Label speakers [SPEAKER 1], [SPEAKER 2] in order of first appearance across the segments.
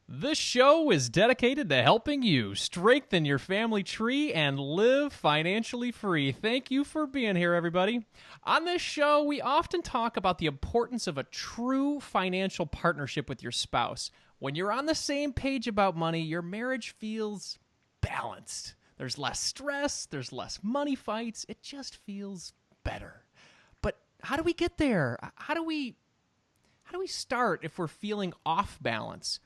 [SPEAKER 1] This show is dedicated to helping you strengthen your family tree and live financially free. Thank you for being here, everybody. On this show, we often talk about the importance of a true financial partnership with your spouse. When you're on the same page about money, your marriage feels balanced. There's less stress, there's less money fights. It just feels better. But how do we get there? How do we start if we're feeling off balance?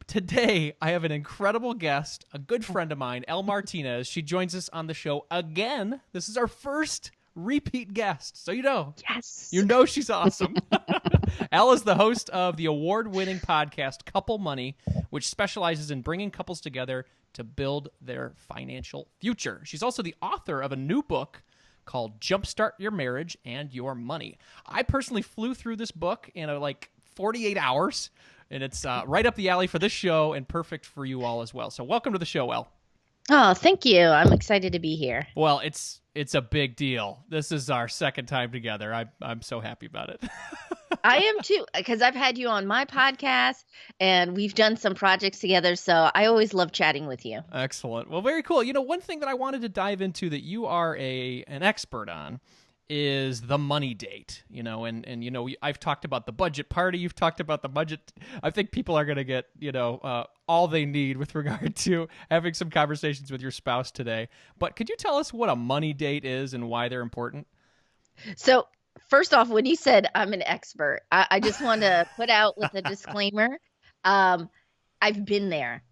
[SPEAKER 1] Today, I have an incredible guest, a good friend of mine, Elle Martinez. She joins us on the show again. This is our first repeat guest, so
[SPEAKER 2] Yes.
[SPEAKER 1] you know she's awesome. Elle is the host of the award-winning podcast Couple Money, which specializes in bringing couples together to build their financial future. She's also the author of a new book called Jumpstart Your Marriage and Your Money. I personally flew through this book in 48 hours. And it's right up the alley for this show and perfect for you all as well. So welcome to the show, Elle.
[SPEAKER 2] Oh, thank you. I'm excited to be here.
[SPEAKER 1] Well, it's a big deal. This is our second time together. I'm so happy about it.
[SPEAKER 2] I am too, because I've had you on my podcast and we've done some projects together. So I always love chatting with you.
[SPEAKER 1] Excellent. Well, very cool. One thing that I wanted to dive into that you are an expert on is the money date, I've talked about the budget party. You've talked about the budget. I think people are going to get, all they need with regard to having some conversations with your spouse today. But could you tell us what a money date is and why they're important?
[SPEAKER 2] So first off, when you said I'm an expert, I just want to put out with a disclaimer. I've been there.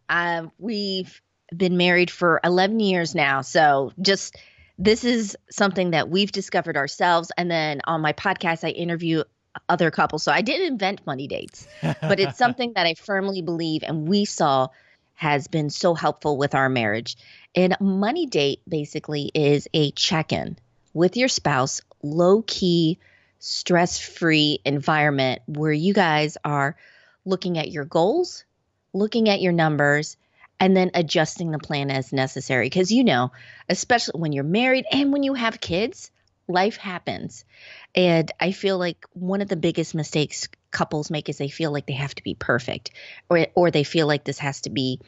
[SPEAKER 2] We've been married for 11 years now. So this is something that we've discovered ourselves. And then on my podcast, I interview other couples. So I didn't invent money dates, but it's something that I firmly believe and we saw has been so helpful with our marriage. And a money date basically is a check-in with your spouse, low-key, stress-free environment where you guys are looking at your goals, looking at your numbers, and then adjusting the plan as necessary. Because, especially when you're married and when you have kids, life happens. And I feel like one of the biggest mistakes couples make is they feel like they have to be perfect or they feel like this has to be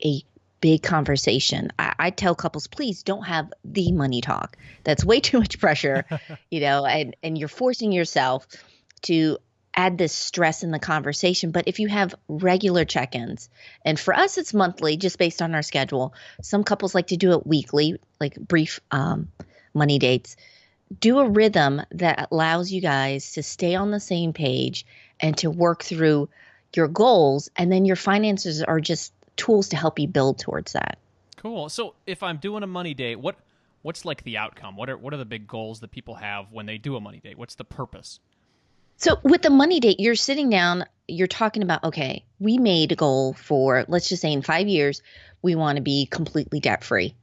[SPEAKER 2] a big conversation. I tell couples, please don't have the money talk. That's way too much pressure, and you're forcing yourself to add this stress in the conversation. But if you have regular check-ins, and for us, it's monthly, just based on our schedule. Some couples like to do it weekly, like brief money dates. Do a rhythm that allows you guys to stay on the same page and to work through your goals. And then your finances are just tools to help you build towards that.
[SPEAKER 1] Cool. So if I'm doing a money date, what's like the outcome? What are the big goals that people have when they do a money date? What's the purpose?
[SPEAKER 2] So with the money date, you're sitting down, you're talking about, okay, we made a goal for, let's just say in 5 years, we want to be completely debt free,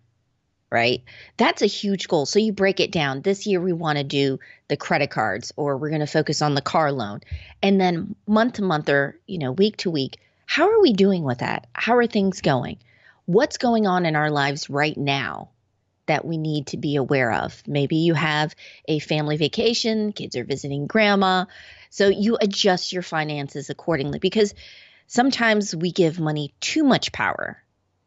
[SPEAKER 2] right? That's a huge goal. So you break it down. This year, we want to do the credit cards, or we're going to focus on the car loan. And then month to month or, week to week, how are we doing with that? How are things going? What's going on in our lives right now that we need to be aware of? Maybe you have a family vacation, kids are visiting grandma. So you adjust your finances accordingly, because sometimes we give money too much power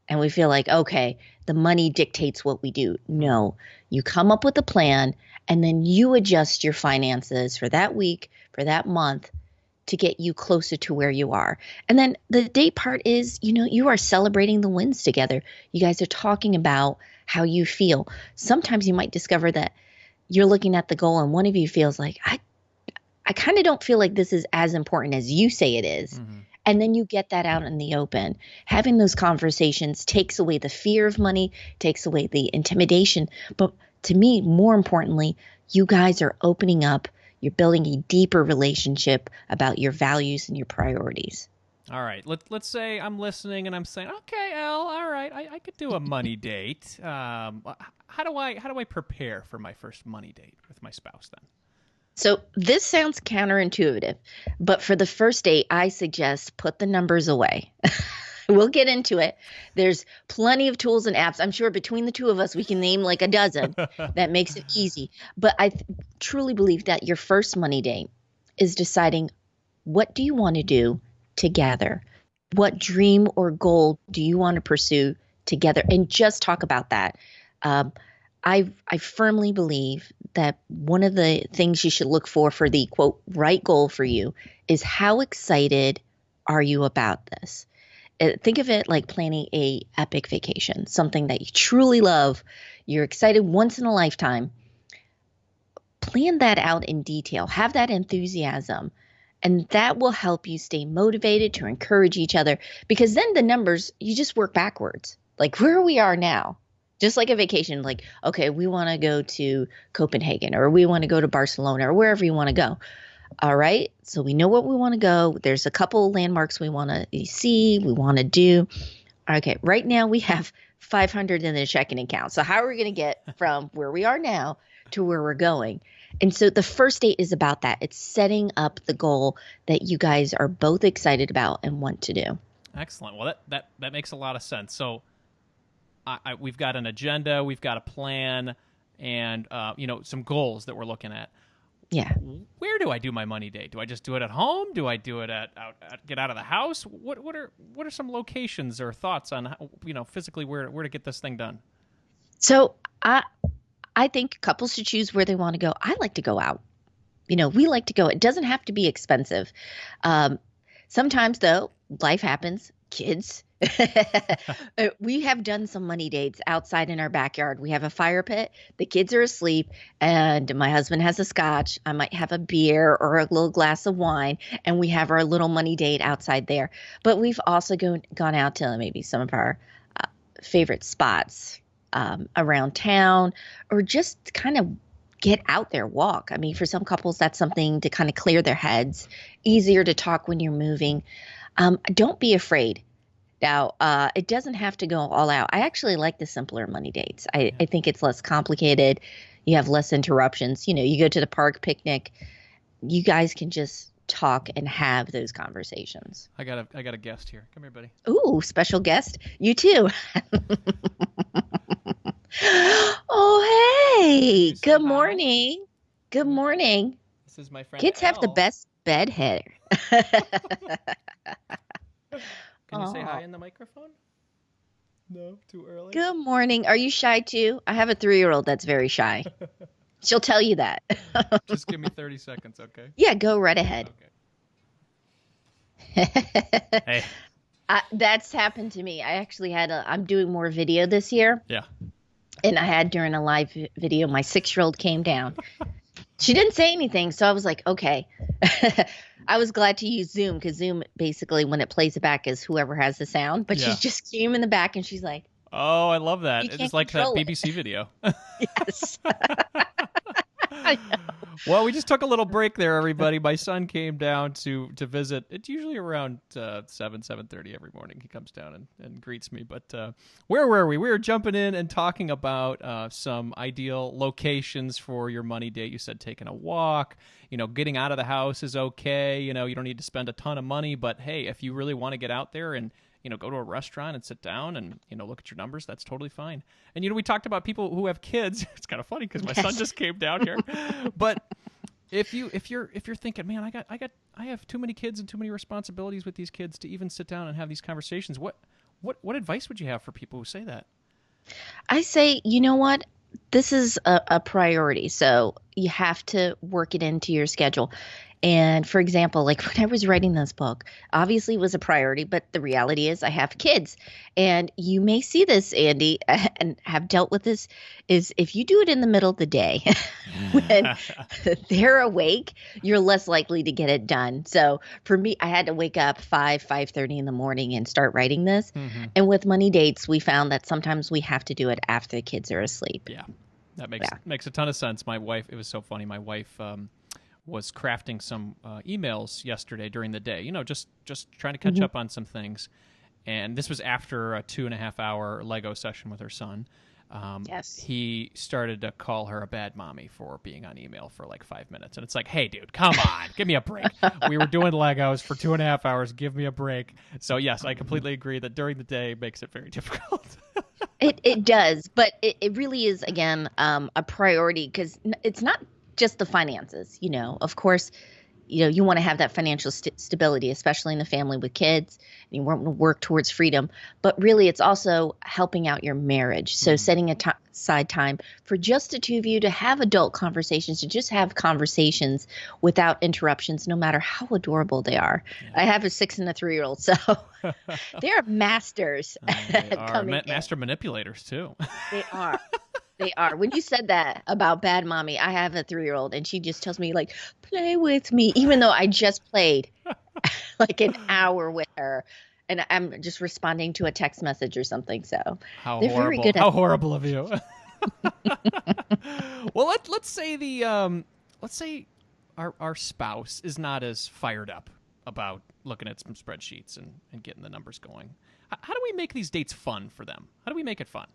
[SPEAKER 2] and we feel like, okay, the money dictates what we do. No, you come up with a plan and then you adjust your finances for that week, for that month, to get you closer to where you are. And then the date part is, you are celebrating the wins together. You guys are talking about how you feel. Sometimes you might discover that you're looking at the goal and one of you feels like, I kind of don't feel like this is as important as you say it is. Mm-hmm. And then you get that out in the open. Having those conversations takes away the fear of money, takes away the intimidation. But to me, more importantly, you guys are opening up. You're building a deeper relationship about your values and your priorities.
[SPEAKER 1] All right. Let's say I'm listening and I'm saying, okay, Elle, all right, I could do a money date. How do I prepare for my first money date with my spouse then?
[SPEAKER 2] So this sounds counterintuitive, but for the first date, I suggest put the numbers away. We'll get into it. There's plenty of tools and apps. I'm sure between the two of us, we can name like a dozen. That makes it easy. But I truly believe that your first money date is deciding, what do you want to do together? What dream or goal do you want to pursue together? And just talk about that. Um, I firmly believe that one of the things you should look for the quote right goal for you is how excited are you about this? Think of it like planning a epic vacation, something that you truly love. You're excited once in a lifetime. Plan that out in detail. Have that enthusiasm. And that will help you stay motivated to encourage each other because then the numbers, you just work backwards. Like where we are now, just like a vacation, like, okay, we want to go to Copenhagen or we want to go to Barcelona or wherever you want to go. All right. So we know what we want to go. There's a couple landmarks we want to see, we want to do. Okay. Right now we have 500 in the checking account. So how are we going to get from where we are now to where we're going? And so the first date is about that. It's setting up the goal that you guys are both excited about and want to do.
[SPEAKER 1] Excellent. Well, that makes a lot of sense. So we've got an agenda, we've got a plan, and some goals that we're looking at.
[SPEAKER 2] Yeah.
[SPEAKER 1] Where do I do my money date? Do I just do it at home? Do I do it get out of the house? What are some locations or thoughts on physically where to get this thing done?
[SPEAKER 2] So I think couples should choose where they want to go. I like to go out. We like to go. It doesn't have to be expensive. Sometimes though, life happens. Kids. We have done some money dates outside in our backyard. We have a fire pit. The kids are asleep and my husband has a scotch. I might have a beer or a little glass of wine and we have our little money date outside there. But we've also gone out to maybe some of our favorite spots around town or just kind of get out there, walk. I mean, for some couples, that's something to kind of clear their heads, easier to talk when you're moving. Don't be afraid. Now, it doesn't have to go all out. I actually like the simpler money dates. I think it's less complicated. You have less interruptions. You go to the park picnic. You guys can just talk and have those conversations.
[SPEAKER 1] I got a guest here. Come here, buddy.
[SPEAKER 2] Ooh, special guest. You too. Oh, hey. Good morning. Good morning.
[SPEAKER 1] This is my friend.
[SPEAKER 2] Kids have the best bed head.
[SPEAKER 1] Can you say hi in the microphone? No, too early.
[SPEAKER 2] Good morning. Are you shy too? I have a 3-year-old that's very shy. She'll tell you that.
[SPEAKER 1] Just give me 30 seconds, okay?
[SPEAKER 2] Yeah, go right ahead.
[SPEAKER 1] Okay. Hey.
[SPEAKER 2] That's happened to me. I actually I'm doing more video this year.
[SPEAKER 1] Yeah.
[SPEAKER 2] And I had during a live video, my 6-year-old came down. She didn't say anything, so I was like, okay. I was glad to use Zoom because Zoom basically, when it plays it back, is whoever has the sound. But she just came in the back and she's like,
[SPEAKER 1] "Oh, I love that! It's like that BBC video."
[SPEAKER 2] Yes. I know.
[SPEAKER 1] Well, we just took a little break there, everybody. My son came down to visit. It's usually around 7:30 every morning. He comes down and greets me. But where were we? We were jumping in and talking about some ideal locations for your money date. You said taking a walk. Getting out of the house is okay. You don't need to spend a ton of money. But hey, if you really want to get out there and go to a restaurant and sit down and, look at your numbers, that's totally fine. And, we talked about people who have kids. It's kind of funny because my son just came down here. But if you're thinking, man, I have too many kids and too many responsibilities with these kids to even sit down and have these conversations, what advice would you have for people who say that?
[SPEAKER 2] I say, you know what? This is a priority. So you have to work it into your schedule. And for example, like when I was writing this book, obviously it was a priority, but the reality is I have kids. And you may see this, Andy, and have dealt with this, is if you do it in the middle of the day when they're awake, you're less likely to get it done. So for me, I had to wake up 5:30 in the morning and start writing this. Mm-hmm. And with money dates, we found that sometimes we have to do it after the kids are asleep.
[SPEAKER 1] Yeah, that makes a ton of sense. My wife, it was so funny. My wife was crafting some emails yesterday during the day, just trying to catch up on some things. And this was after a 2.5-hour Lego session with her son.
[SPEAKER 2] Yes.
[SPEAKER 1] He started to call her a bad mommy for being on email for like 5 minutes. And it's like, hey, dude, come on, give me a break. We were doing Legos for 2.5 hours. Give me a break. So, yes, I completely agree that during the day makes it very difficult.
[SPEAKER 2] It does. But it really is, again, a priority because it's not just the finances. Of course, you want to have that financial stability, especially in the family with kids. And you want to work towards freedom. But really, it's also helping out your marriage. So setting aside time for just the two of you to have adult conversations, to just have conversations without interruptions, no matter how adorable they are. Yeah. I have a 6 and a 3-year-old, so they're masters.
[SPEAKER 1] They are master manipulators, too.
[SPEAKER 2] They are. They are. When you said that about bad mommy, I have a 3-year-old and she just tells me, like, play with me, even though I just played like an hour with her and I'm just responding to a text message or something. So
[SPEAKER 1] how
[SPEAKER 2] they're
[SPEAKER 1] horrible.
[SPEAKER 2] Very good at
[SPEAKER 1] how horrible of you. Well, let's say our spouse is not as fired up about looking at some spreadsheets and getting the numbers going. How do we make these dates fun for them? How do we make it fun?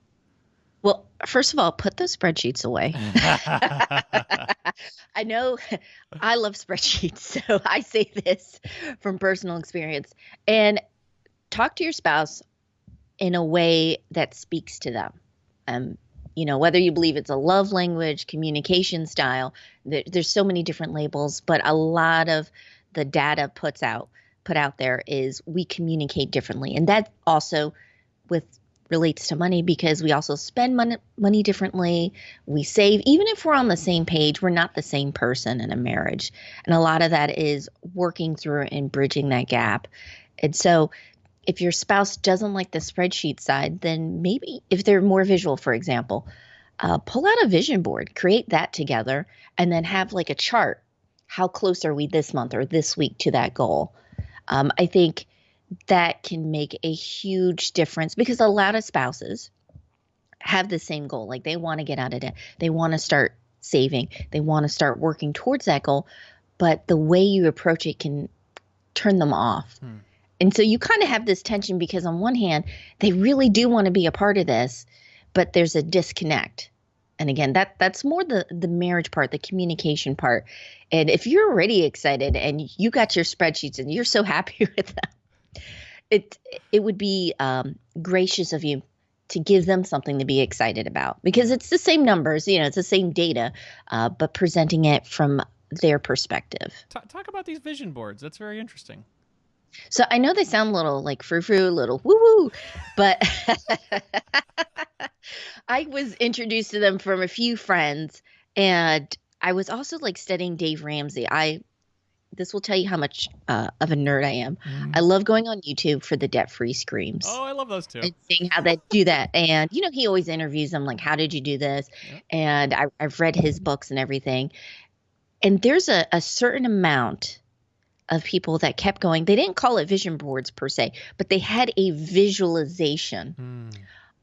[SPEAKER 2] Well, first of all, put those spreadsheets away. I know I love spreadsheets, so I say this from personal experience. And talk to your spouse in a way that speaks to them. Whether you believe it's a love language, communication style, there's so many different labels, but a lot of the data put out there is we communicate differently. And that also relates to money because we also spend money differently. We save. Even if we're on the same page, we're not the same person in a marriage. And a lot of that is working through and bridging that gap. And so if your spouse doesn't like the spreadsheet side, then maybe if they're more visual, for example, pull out a vision board, create that together, and then have like a chart. How close are we this month or this week to that goal? I think that can make a huge difference because a lot of spouses have the same goal. Like they want to get out of debt. They want to start saving. They want to start working towards that goal. But the way you approach it can turn them off. And so you kind of have this tension because on one hand, they really do want to be a part of this, but there's a disconnect. And again, that's more the marriage part, the communication part. And if you're already excited and you got your spreadsheets and you're so happy with them, it would be gracious of you to give them something to be excited about because it's the same numbers, it's the same data, but presenting it from their perspective.
[SPEAKER 1] Talk about these vision boards. That's very interesting.
[SPEAKER 2] So I know they sound a little like frou-frou, a little woo-woo, but I was introduced to them from a few friends, and I was also like studying Dave Ramsey. This will tell you how much of a nerd I am. I love going on YouTube for the debt-free screams.
[SPEAKER 1] Oh, I love those too.
[SPEAKER 2] And seeing how they do that. And, he always interviews them like, how did you do this? Yep. And I've read his books and everything. And there's a certain amount of people that kept going. They didn't call it vision boards per se, but they had a visualization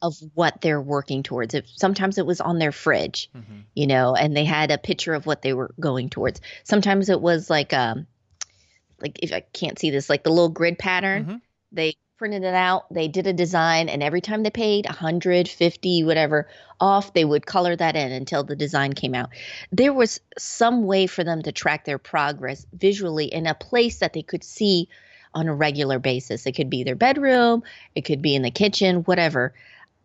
[SPEAKER 2] of what they're working towards. Sometimes it was on their fridge, and they had a picture of what they were going towards. Sometimes it was like if I can't see this, like the little grid pattern, they printed it out, they did a design, and every time they paid 150, whatever off, they would color that in until the design came out. There was some way for them to track their progress visually in a place that they could see on a regular basis. It could be their bedroom, it could be in the kitchen, whatever.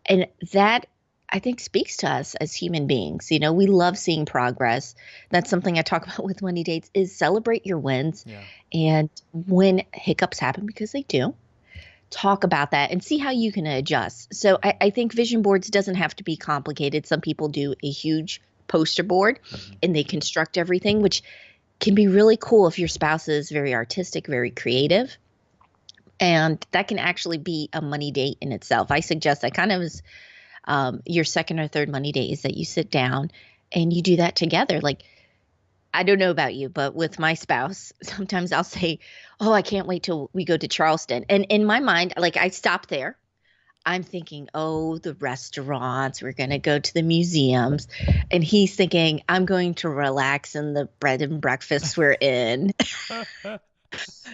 [SPEAKER 2] And that, I think, speaks to us as human beings. We love seeing progress. That's something I talk about with Money Dates is celebrate your wins. Yeah. And when hiccups happen, because they do, talk about that and see how you can adjust. So I think vision boards doesn't have to be complicated. Some people do a huge poster board and they construct everything, which can be really cool if your spouse is very artistic, very creative. And that can actually be a money date in itself. I suggest that kind of as your second or third money date is that you sit down and you do that together. Like, I don't know about you, but with my spouse, sometimes I'll say, oh, I can't wait till we go to Charleston. And in my mind, like I stop there. I'm thinking, oh, the restaurants, we're going to go to the museums. And he's thinking, I'm going to relax in the bread and breakfast we're in.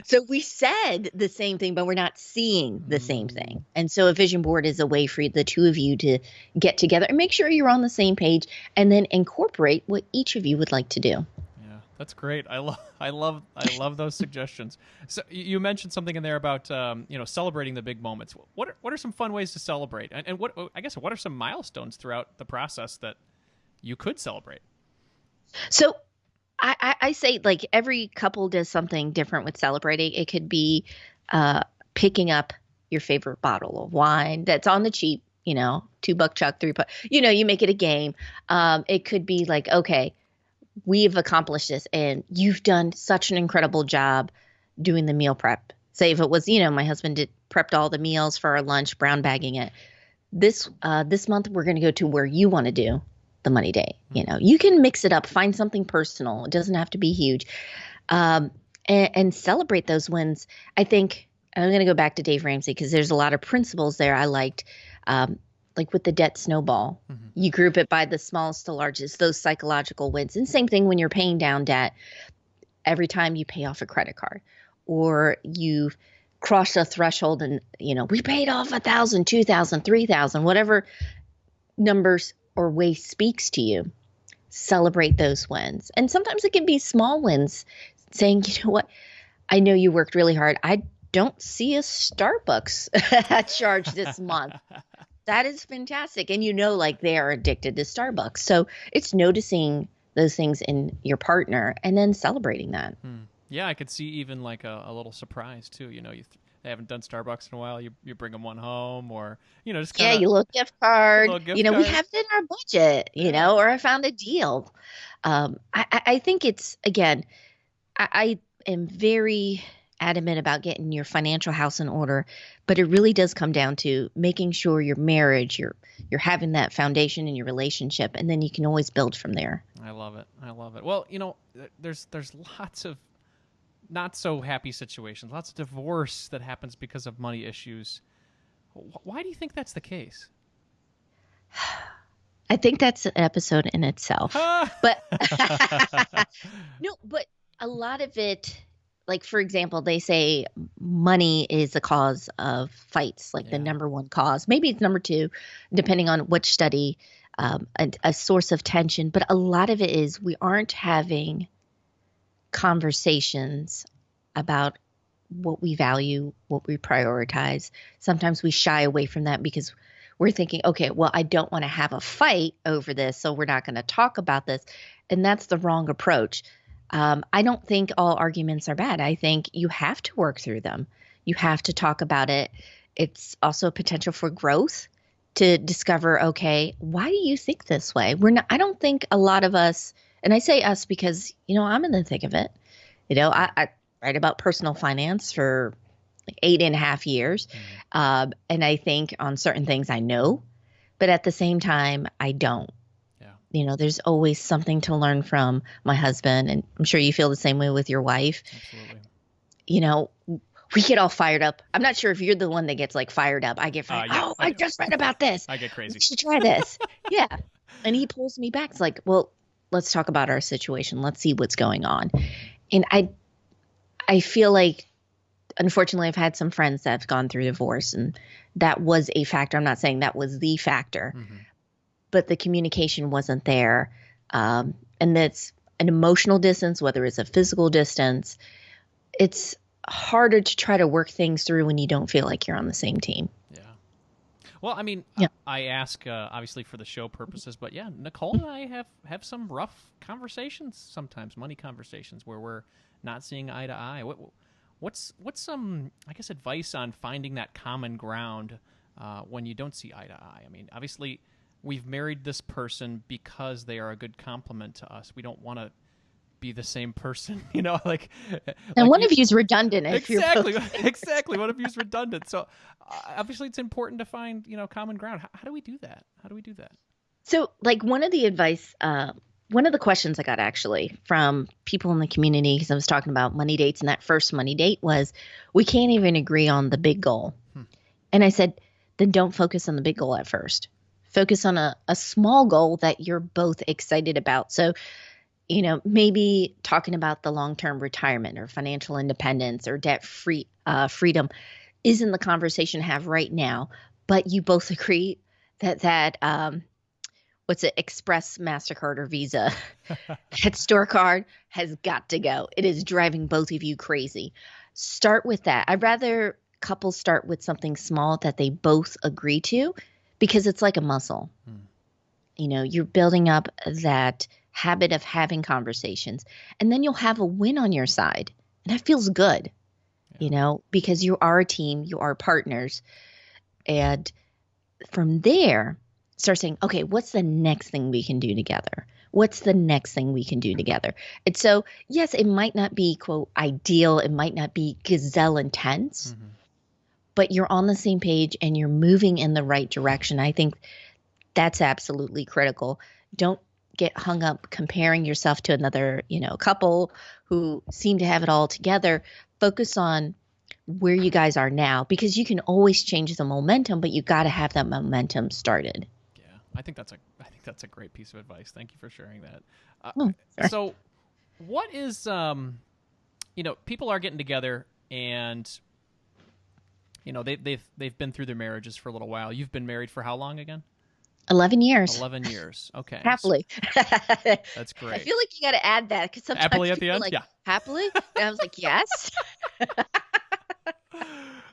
[SPEAKER 2] So we said the same thing, but we're not seeing the same thing. And so a vision board is a way for the two of you to get together and make sure you're on the same page and then incorporate what each of you would like to do.
[SPEAKER 1] Yeah, that's great. I love those suggestions. So you mentioned something in there about celebrating the big moments. What are some fun ways to celebrate? And what are some milestones throughout the process that you could celebrate?
[SPEAKER 2] So I say like every couple does something different with celebrating. It could be uh, picking up your favorite bottle of wine that's on the cheap, $2 chuck, 3 buck, you make it a game. It could be like, okay, we've accomplished this and you've done such an incredible job doing the meal prep. Say if it was, my husband prepped all the meals for our lunch, brown bagging it. This month we're going to go to where you want to do the money day. You can mix it up, find something personal. It doesn't have to be huge. And celebrate those wins. I think I'm going to go back to Dave Ramsey because there's a lot of principles there I liked. Like with the debt snowball, you group it by the smallest to largest, those psychological wins. And same thing when you're paying down debt, every time you pay off a credit card or you've crossed a threshold and, we paid off 1,000, 2,000, 3,000, whatever numbers or way speaks to you, celebrate those wins. And sometimes it can be small wins saying, you know what, I know you worked really hard. I don't see a Starbucks charge this month. That is fantastic. And like they are addicted to Starbucks. So it's noticing those things in your partner and then celebrating that.
[SPEAKER 1] Yeah, I could see even like a little surprise too. They haven't done Starbucks in a while. You bring them one home or, just kind of.
[SPEAKER 2] Yeah, you little gift card. We
[SPEAKER 1] card.
[SPEAKER 2] have it in our budget, or I found a deal. I think it's, again, I am very adamant about getting your financial house in order, but it really does come down to making sure your marriage, you're having that foundation in your relationship, and then you can always build from there.
[SPEAKER 1] I love it. Well, there's lots of not so happy situations, lots of divorce that happens because of money issues. Why do you think that's the case?
[SPEAKER 2] I think that's an episode in itself. But no, but a lot of it, like, for example, they say money is the cause of fights, like the number one cause. Maybe it's number two, depending on which study, a source of tension. But a lot of it is we aren't having conversations about what we value, what we prioritize. Sometimes we shy away from that because we're thinking, okay, well, I don't want to have a fight over this, so we're not going to talk about this. And that's the wrong approach. I don't think all arguments are bad. I think you have to work through them. You have to talk about it. It's also a potential for growth to discover, okay, why do you think this way? I don't think a lot of us, and I say us because, I'm in the thick of it. I write about personal finance for like 8.5 years. And I think on certain things I know, but at the same time, I don't. There's always something to learn from my husband, and I'm sure you feel the same way with your wife.
[SPEAKER 1] Absolutely.
[SPEAKER 2] We get all fired up. I'm not sure if you're the one that gets like fired up. I get fired. I just read about this.
[SPEAKER 1] I get crazy.
[SPEAKER 2] You should try this. Yeah. And he pulls me back. It's like, well, let's talk about our situation. Let's see what's going on. And I feel like, unfortunately, I've had some friends that have gone through divorce, and that was a factor. I'm not saying that was the factor. But the communication wasn't there. And that's an emotional distance, whether it's a physical distance. It's harder to try to work things through when you don't feel like you're on the same team.
[SPEAKER 1] Yeah. Well, I ask, obviously, for the show purposes, but yeah, Nicole and I have some rough conversations sometimes, money conversations, where we're not seeing eye to eye. What's some, I guess, advice on finding that common ground when you don't see eye to eye? I mean, obviously, we've married this person because they are a good complement to us. We don't want to be the same person, like.
[SPEAKER 2] And one of you is redundant.
[SPEAKER 1] Exactly. One of you is redundant. So obviously, it's important to find common ground. How do we do that?
[SPEAKER 2] So, like, one of the questions I got actually from people in the community, because I was talking about money dates, and that first money date was, we can't even agree on the big goal. And I said, then don't focus on the big goal at first. Focus on a small goal that you're both excited about. So, maybe talking about the long-term retirement or financial independence or freedom isn't the conversation to have right now, but you both agree that Express, MasterCard, or Visa, that store card has got to go. It is driving both of you crazy. Start with that. I'd rather couples start with something small that they both agree to, because it's like a muscle. You're building up that habit of having conversations, and then you'll have a win on your side. And that feels good, because you are a team, you are partners. And from there, start saying, okay, what's the next thing we can do together? What's the next thing we can do together? And so, yes, it might not be, quote, ideal. It might not be gazelle intense, but you're on the same page and you're moving in the right direction. I think that's absolutely critical. Don't get hung up comparing yourself to another, couple who seem to have it all together. Focus on where you guys are now, because you can always change the momentum, but you got to have that momentum started.
[SPEAKER 1] Yeah, I think that's a great piece of advice. Thank you for sharing that.
[SPEAKER 2] Sure.
[SPEAKER 1] So, what is people are getting together and they've been through their marriages for a little while. You've been married for how long again?
[SPEAKER 2] 11 years.
[SPEAKER 1] 11 years. Okay.
[SPEAKER 2] Happily.
[SPEAKER 1] That's great.
[SPEAKER 2] I feel like you got to add that because sometimes
[SPEAKER 1] happily at the end.
[SPEAKER 2] Like,
[SPEAKER 1] yeah.
[SPEAKER 2] Happily. And I was like, yes.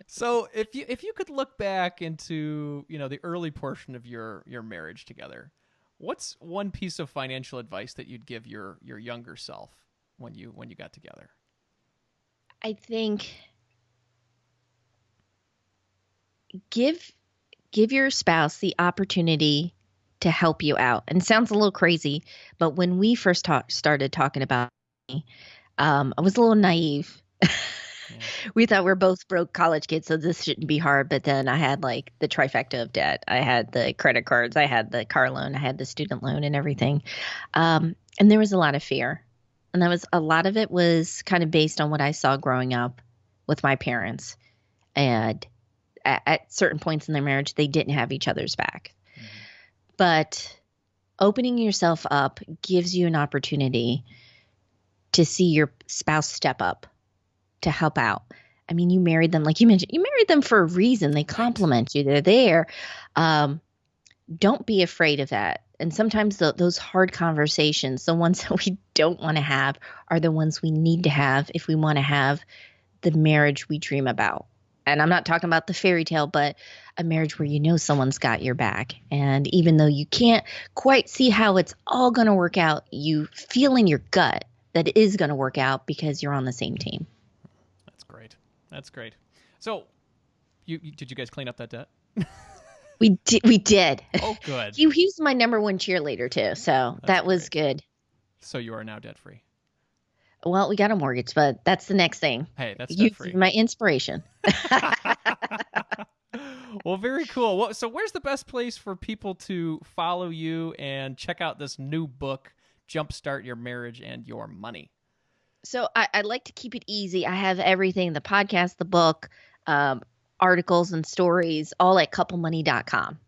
[SPEAKER 1] So if you could look back into the early portion of your marriage together, what's one piece of financial advice that you'd give your younger self when you got together?
[SPEAKER 2] I think give your spouse the opportunity to help you out. And it sounds a little crazy, but when we first started talking about me, I was a little naive. We thought we're both broke college kids, so this shouldn't be hard. But then I had like the trifecta of debt. I had the credit cards, I had the car loan, I had the student loan and everything. And there was a lot of fear. And a lot of it was kind of based on what I saw growing up with my parents. And at certain points in their marriage, they didn't have each other's back. Mm-hmm. But opening yourself up gives you an opportunity to see your spouse step up, to help out. I mean, you married them, like you mentioned, you married them for a reason. They complement you. They're there. Don't be afraid of that. And sometimes those hard conversations, the ones that we don't want to have, are the ones we need to have if we want to have the marriage we dream about. And I'm not talking about the fairy tale, but a marriage where someone's got your back. And even though you can't quite see how it's all going to work out, you feel in your gut that it is going to work out because you're on the same team.
[SPEAKER 1] That's great. So, did you guys clean up that debt?
[SPEAKER 2] We did.
[SPEAKER 1] Oh, good.
[SPEAKER 2] He was my number one cheerleader too, so that was good.
[SPEAKER 1] So you are now debt free.
[SPEAKER 2] Well, we got a mortgage, but that's the next thing.
[SPEAKER 1] Hey, that's debt free.
[SPEAKER 2] My inspiration.
[SPEAKER 1] Well, very cool. So where's the best place for people to follow you and check out this new book, Jumpstart Your Marriage and Your Money?
[SPEAKER 2] So I like to keep it easy. I have everything, the podcast, the book, articles and stories, all at couplemoney.com.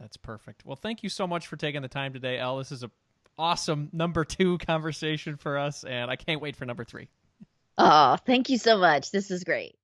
[SPEAKER 1] That's perfect. Well, thank you so much for taking the time today, Elle. This is an awesome number 2 conversation for us, and I can't wait for number 3.
[SPEAKER 2] Oh, thank you so much. This is great.